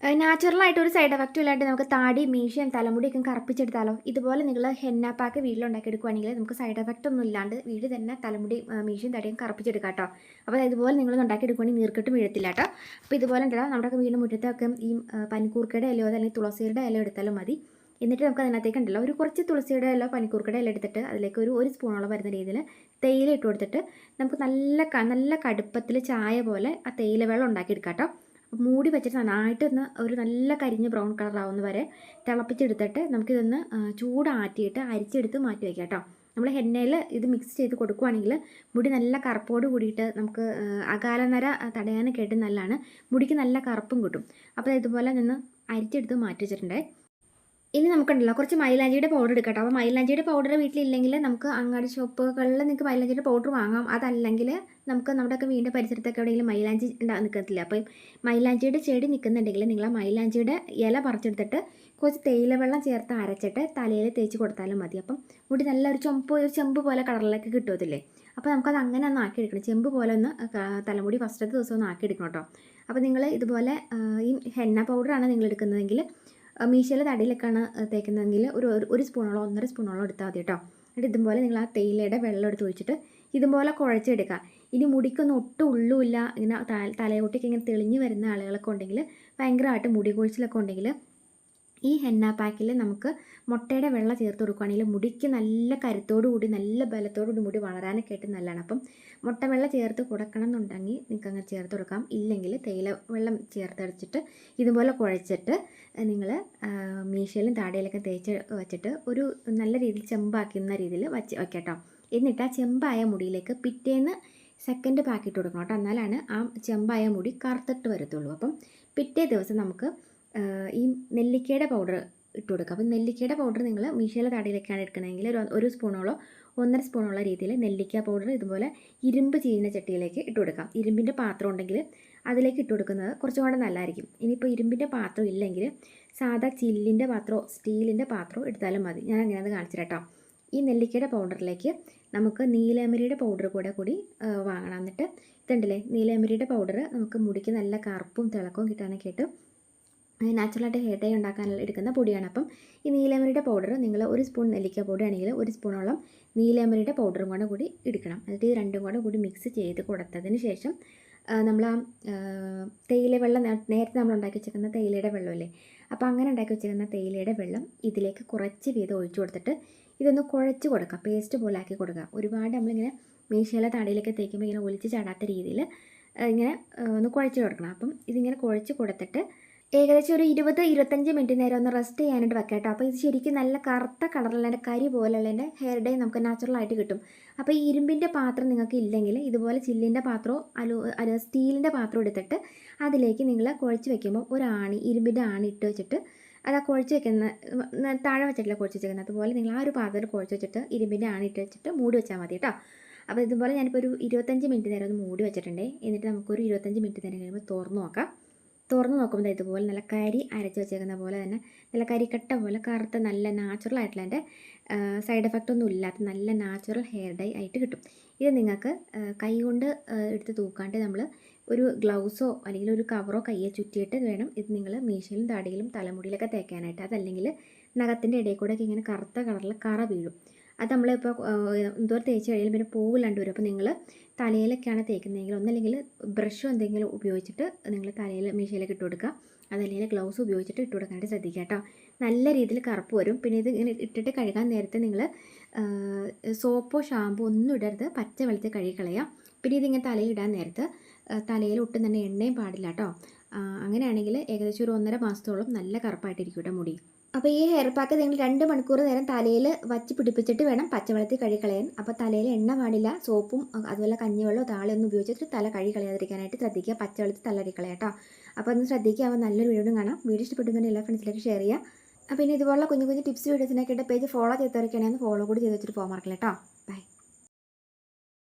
നാച്ചുറലായിട്ട് ഒരു സൈഡ് എഫക്റ്റും ഇല്ലാണ്ട് നമുക്ക് താടി മീശയും തലമുടിയൊക്കെ കറുപ്പിച്ചെടുത്താലോ. ഇതുപോലെ നിങ്ങൾ ഹെന്ന പാക്ക് വീട്ടിലുണ്ടാക്കിയെടുക്കുകയാണെങ്കിൽ നമുക്ക് സൈഡ് എഫക്റ്റ് ഒന്നും ഇല്ലാണ്ട് വീട്ടിൽ തന്നെ തലമുടി മീശയും തടിയും കറുപ്പിച്ചെടുക്കാം കേട്ടോ. അപ്പോൾ ഇതുപോലെ നിങ്ങൾ ഉണ്ടാക്കിയെടുക്കുകയാണെങ്കിൽ നീർക്കെട്ടും വീഴത്തില്ല കേട്ടോ. അപ്പോൾ ഇതുപോലെ ഉണ്ടല്ലോ നമ്മുടെ വീടിന് മുറ്റത്തൊക്കെ ഈ പനിക്കൂർക്കയുടെ ഇലയോ അല്ലെങ്കിൽ തുളസിയുടെ ഇല എടുത്താലും മതി. എന്നിട്ട് നമുക്ക് അതിനകത്തേക്ക് ഉണ്ടല്ലോ ഒരു കുറച്ച് തുളസിയുടെ ഇല പനിക്കൂർക്കയുടെ ഇല എടുത്തിട്ട് അതിലേക്ക് ഒരു സ്പൂണോളം വരുന്ന രീതിയിൽ തേയില ഇട്ട് കൊടുത്തിട്ട് നമുക്ക് നല്ല കടുപ്പത്തിൽ ചായ പോലെ ആ തേയില വെള്ളം ഉണ്ടാക്കിയെടുക്കാം കേട്ടോ. മൂടി വെച്ചിട്ട് നന്നായിട്ട് ഒരു നല്ല കരിഞ്ഞ് ബ്രൗൺ കളറാവുന്ന വരെ തിളപ്പിച്ചെടുത്തിട്ട് നമുക്കിതൊന്ന് ചൂടാറ്റിയിട്ട് അരിച്ചെടുത്ത് മാറ്റി വയ്ക്കാം കേട്ടോ. നമ്മൾ എണ്ണയിൽ ഇത് മിക്സ് ചെയ്ത് കൊടുക്കുകയാണെങ്കിൽ മുടി നല്ല കറുപ്പോട് കൂടിയിട്ട് നമുക്ക് അകാലനര തടയാനൊക്കെ ആയിട്ട് നല്ലതാണ്. മുടിക്ക് നല്ല കറുപ്പും കിട്ടും. അപ്പോൾ ഇതുപോലെ നിന്ന് അരിച്ചെടുത്ത് മാറ്റി വെച്ചിട്ടുണ്ടേ. ഇനി നമുക്കുണ്ടല്ലോ കുറച്ച് മൈലാഞ്ചിയുടെ പൗഡർ എടുക്കട്ടോ. അപ്പോൾ മൈലാഞ്ചിയുടെ പൗഡർ വീട്ടിലില്ലെങ്കിൽ നമുക്ക് അങ്ങാടി ഷോപ്പുകളിൽ നിങ്ങൾക്ക് മൈലാഞ്ചിയുടെ പൗഡർ വാങ്ങാം. അതല്ലെങ്കിൽ നമുക്ക് നമ്മുടെയൊക്കെ വീടിൻ്റെ പരിസരത്തൊക്കെ എവിടെയെങ്കിലും മൈലാഞ്ചി നിൽക്കത്തില്ല. അപ്പോൾ മൈലാഞ്ചിയുടെ ചെടി നിൽക്കുന്നുണ്ടെങ്കിൽ നിങ്ങൾ ആ മൈലാഞ്ചിയുടെ ഇല പറിച്ചെടുത്തിട്ട് കുറച്ച് തേയില വെള്ളം ചേർത്ത് അരച്ചിട്ട് തലയിൽ തേച്ച് കൊടുത്താലും മതി. അപ്പം മുടി നല്ല ഒരു ചെമ്പ് പോലെ കളറിലേക്ക് കിട്ടുമതില്ലേ. അപ്പോൾ നമുക്കത് അങ്ങനെ ഒന്ന് ആക്കിയെടുക്കണം. ചെമ്പ് പോലെ ഒന്ന് തലമുടി ഫസ്റ്റത്തെ ദിവസം ഒന്ന് ആക്കിയെടുക്കണം കേട്ടോ. അപ്പോൾ നിങ്ങൾ ഇതുപോലെ ഈ ഹെന്ന പൗഡറാണ് നിങ്ങൾ എടുക്കുന്നതെങ്കിൽ മീശയിലെ തടിയിലൊക്കെയാണ് തേക്കുന്നതെങ്കിൽ ഒരു സ്പൂണോളം 1.5 സ്പൂണോളം എടുത്താൽ മതി കേട്ടോ. എന്നിട്ട് ഇതുപോലെ നിങ്ങൾ ആ തേയിലയുടെ വെള്ളം എടുത്ത് ഒഴിച്ചിട്ട് ഇതുപോലെ കുഴച്ചെടുക്കുക. ഇനി മുടിക്കൊന്നും ഒട്ടും ഉള്ളുമില്ല, ഇങ്ങനെ തലയോട്ടിക്ക് ഇങ്ങനെ തെളിഞ്ഞ് വരുന്ന ആളുകളൊക്കെ ഉണ്ടെങ്കിൽ, ഭയങ്കരമായിട്ട് മുടി കൊഴിച്ചിലൊക്കെ ഉണ്ടെങ്കിൽ ഈ ഹെന്ന പാക്കിൽ നമുക്ക് മുട്ടയുടെ വെള്ളം ചേർത്ത് കൊടുക്കുകയാണെങ്കിൽ മുടിക്ക് നല്ല കരുത്തോടു കൂടി നല്ല ബലത്തോടു കൂടി മുടി വളരാനൊക്കെ ആയിട്ട് നല്ലതാണ്. അപ്പം മുട്ട വെള്ളം ചേർത്ത് കൊടുക്കണം എന്നുണ്ടെങ്കിൽ നിങ്ങൾക്ക് അങ്ങനെ ചേർത്ത് കൊടുക്കാം. ഇല്ലെങ്കിൽ തേയില വെള്ളം ചേർത്തടിച്ചിട്ട് ഇതുപോലെ കുഴച്ചിട്ട് നിങ്ങൾ മീശയിലും താടിയിലൊക്കെ തേച്ച് വെച്ചിട്ട് ഒരു നല്ല രീതിയിൽ ചെമ്പാക്കുന്ന രീതിയിൽ വയ്ക്കാം കേട്ടോ. എന്നിട്ട് ആ ചെമ്പായ മുടിയിലേക്ക് പിറ്റേന്ന് സെക്കൻഡ് പാക്ക് ഇട്ട് കൊടുക്കണം കേട്ടോ. എന്നാലാണ് ആ ചെമ്പായ മുടി കറുത്തിട്ട് വരത്തുള്ളൂ. അപ്പം പിറ്റേ ദിവസം നമുക്ക് ഈ നെല്ലിക്കയുടെ പൗഡർ ഇട്ട് കൊടുക്കുക. അപ്പം നെല്ലിക്കയുടെ പൗഡർ നിങ്ങൾ മീശയിലെ തടിയിലൊക്കെയാണ് എടുക്കണമെങ്കിൽ ഒരു സ്പൂണോളോ 1.5 സ്പൂണോളോ രീതിയിൽ നെല്ലിക്ക പൗഡർ ഇതുപോലെ ഇരുമ്പ് ചീന ചട്ടിയിലേക്ക് ഇട്ട് കൊടുക്കാം. ഇരുമ്പിൻ്റെ പാത്രം ഉണ്ടെങ്കിൽ അതിലേക്ക് ഇട്ട് കൊടുക്കുന്നത് കുറച്ചും കൂടെ നല്ലതായിരിക്കും. ഇനിയിപ്പോൾ ഇരുമ്പിൻ്റെ പാത്രം ഇല്ലെങ്കിൽ സാധാ ചില്ലിൻ്റെ പാത്രമോ സ്റ്റീലിൻ്റെ പാത്രമോ എടുത്താലും മതി. ഞാൻ അങ്ങനെ അത് കാണിച്ചു കേട്ടോ. ഈ നെല്ലിക്കയുടെ പൗഡറിലേക്ക് നമുക്ക് നീലയമരിയുടെ പൗഡർ കൂടി വാങ്ങണം. എന്നിട്ട് ഇതുണ്ടല്ലേ, നീലയമരിയുടെ പൗഡർ നമുക്ക് മുടിക്ക് നല്ല കറുപ്പും തിളക്കവും കിട്ടാനൊക്കെ ആയിട്ട് നാച്ചുറലായിട്ട് ഹെയർ ഡൈ ഉണ്ടാക്കാനുള്ള എടുക്കുന്ന പൊടിയാണ്. അപ്പം ഈ നീലയമരിയുടെ പൗഡർ നിങ്ങൾ 1 സ്പൂൺ നെല്ലിക്ക പൊടി ആണെങ്കിൽ 1 സ്പൂണോളം നീലയമരിയുടെ പൗഡറും കൂടി എടുക്കണം. എന്നിട്ട് ഈ രണ്ടും കൂടി മിക്സ് ചെയ്ത് കൊടുത്തതിന് ശേഷം നമ്മൾ ആ തേയില വെള്ളം നേരത്തെ നമ്മൾ ഉണ്ടാക്കി വെച്ചിരിക്കുന്ന തേയിലയുടെ വെള്ളമല്ലേ, അപ്പോൾ അങ്ങനെ ഉണ്ടാക്കി വെച്ചിരിക്കുന്ന തേയിലയുടെ വെള്ളം ഇതിലേക്ക് കുറച്ച് വീതം ഒഴിച്ചു കൊടുത്തിട്ട് ഇതൊന്ന് കുഴച്ച് കൊടുക്കുക. പേസ്റ്റ് പോലെ ആക്കി കൊടുക്കുക. ഒരുപാട് നമ്മളിങ്ങനെ മീശയിലെ തടയിലൊക്കെ തേക്കുമ്പോൾ ഇങ്ങനെ ഒലിച്ച് ചാടാത്ത രീതിയിൽ ഇങ്ങനെ ഒന്ന് കുഴച്ച് കൊടുക്കണം. അപ്പം ഇതിങ്ങനെ കുഴച്ച് കൊടുത്തിട്ട് ഏകദേശം ഒരു 20-25 മിനിറ്റ് നേരം ഒന്ന് റെസ്റ്റ് ചെയ്യാനായിട്ട് വെക്കാം കേട്ടോ. അപ്പോൾ ഇത് ശരിക്കും നല്ല കറുത്ത കളറിലെ കരി പോലെയുള്ള ഹെയർ ഡൈ നമുക്ക് നാച്ചുറലായിട്ട് കിട്ടും. അപ്പോൾ ഈ ഇരുമ്പിൻ്റെ പാത്രം നിങ്ങൾക്ക് ഇല്ലെങ്കിൽ ഇതുപോലെ ചില്ലിൻ്റെ പാത്രമോ സ്റ്റീലിൻ്റെ പാത്രം എടുത്തിട്ട് അതിലേക്ക് നിങ്ങൾ കുഴച്ച് വെക്കുമ്പോൾ ഇരുമ്പിൻ്റെ ആണി ഇട്ട് വെച്ചിട്ട് അത് ആ കുഴച്ച് വെക്കുന്ന താഴെ വെച്ചിട്ടില്ല കുഴച്ച് വെച്ചിരിക്കുന്നത്, അതുപോലെ നിങ്ങൾ ആ ഒരു പാത്രത്തിൽ കുഴച്ച് വെച്ചിട്ട് ഇരുമ്പിൻ്റെ ആണി ഇട്ട് വെച്ചിട്ട് മൂടി വെച്ചാൽ മതി കേട്ടോ. അപ്പോൾ ഇതുപോലെ ഞാനിപ്പോൾ ഒരു 25 മിനിറ്റ് നേരം ഒന്ന് മൂടി വെച്ചിട്ടുണ്ട്. എന്നിട്ട് നമുക്കൊരു 25 മിനിറ്റ് നേരം കഴിയുമ്പോൾ തുറന്ന് നോക്കാം. തുറന്ന് നോക്കുമ്പോൾ ഇതുപോലെ നല്ല കരി അരച്ച് വെച്ചേക്കുന്ന പോലെ തന്നെ നല്ല കരിക്കട്ട പോലെ കറുത്ത നല്ല നാച്ചുറൽ ആയിട്ടുള്ള എൻ്റെ സൈഡ് എഫക്റ്റ് ഒന്നും ഇല്ലാത്ത നല്ല നാച്ചുറൽ ഹെയർ ഡൈ ആയിട്ട് കിട്ടും. ഇത് നിങ്ങൾക്ക് കൈ കൊണ്ട് എടുത്ത് തൂക്കാണ്ട് നമ്മൾ ഒരു ഗ്ലൗസോ അല്ലെങ്കിൽ ഒരു കവറോ കയ്യെ ചുറ്റിയിട്ട് വേണം ഇത് നിങ്ങൾ മീശയിലും താടിയിലും തലമുടിയിലൊക്കെ തേക്കാനായിട്ട്. അതല്ലെങ്കിൽ നഖത്തിൻ്റെ ഇടയിൽ കൂടെയൊക്കെ ഇങ്ങനെ കറുത്ത കളറിൽ കറ വീഴും. അത് നമ്മളിപ്പോൾ എന്തോരം തേച്ച് കഴിയുമ്പോൾ പിന്നെ പോവില്ലാണ്ട് വരും. അപ്പോൾ നിങ്ങൾ തലയിലൊക്കെയാണ് തേക്കുന്നതെങ്കിൽ ഒന്നല്ലെങ്കിൽ ബ്രഷോ എന്തെങ്കിലും ഉപയോഗിച്ചിട്ട് നിങ്ങൾ തലയിൽ മീശയിലേക്ക് ഇട്ട് കൊടുക്കുക. അതല്ലെങ്കിൽ ഗ്ലൗസ് ഉപയോഗിച്ചിട്ട് ഇട്ട് കൊടുക്കാനായിട്ട് ശ്രദ്ധിക്കുക കേട്ടോ. നല്ല രീതിയിൽ കറുപ്പ് വരും. പിന്നെ ഇത് ഇങ്ങനെ ഇട്ടിട്ട് കഴുകാൻ നേരത്തെ നിങ്ങൾ സോപ്പോ ഷാമ്പോ ഒന്നും ഇടരുത്, പച്ച വെള്ളത്തിൽ കഴുകി കളയുക. പിന്നെ ഇതിങ്ങനെ തലയിൽ ഇടാൻ നേരത്ത് തലയിൽ ഒട്ടും തന്നെ എണ്ണയും പാടില്ല കേട്ടോ. അങ്ങനെയാണെങ്കിൽ ഏകദേശം ഒരു 1.5 മാസത്തോളം നല്ല കറുപ്പായിട്ടിരിക്കും കേട്ടോ മുടി. അപ്പോൾ ഈ ഹെയർ പാക്ക് നിങ്ങൾ 2 മണിക്കൂർ നേരം തലയിൽ വച്ച് പിടിപ്പിച്ചിട്ട് വേണം പച്ചവെള്ളത്തിൽ കഴുകി കളയാൻ. അപ്പോൾ തലയിൽ എണ്ണ പാടില്ല, സോപ്പും അതുപോലെ കഞ്ഞിവെള്ളമോ താളിയൊന്നും ഉപയോഗിച്ചിട്ട് തല കഴുകി കളയാതിരിക്കാനായിട്ട് ശ്രദ്ധിക്കുക. പച്ചവെള്ളത്തിൽ തല കഴുകി കളയാം കേട്ടോ. അപ്പോൾ ഒന്ന് ശ്രദ്ധിക്കുക. അപ്പോൾ നല്ലൊരു വീഡിയോ കാണാം. വീഡിയോ ഇഷ്ടപ്പെട്ടുണ്ടെങ്കിൽ എല്ലാ ഫ്രണ്ട്സിലേക്ക് ഷെയർ ചെയ്യുക. അപ്പോൾ ഇനി ഇതുപോലുള്ള കുഞ്ഞു ടിപ്സ് വീഡിയോസിനൊക്കെ പേജ് ഫോളോ ചെയ്തവരൊക്കെയാണെങ്കിൽ ഫോളോ കൂടി ചെയ്ത് വെച്ചിട്ട് പോകാൻ മറക്കില്ല കേട്ടോ.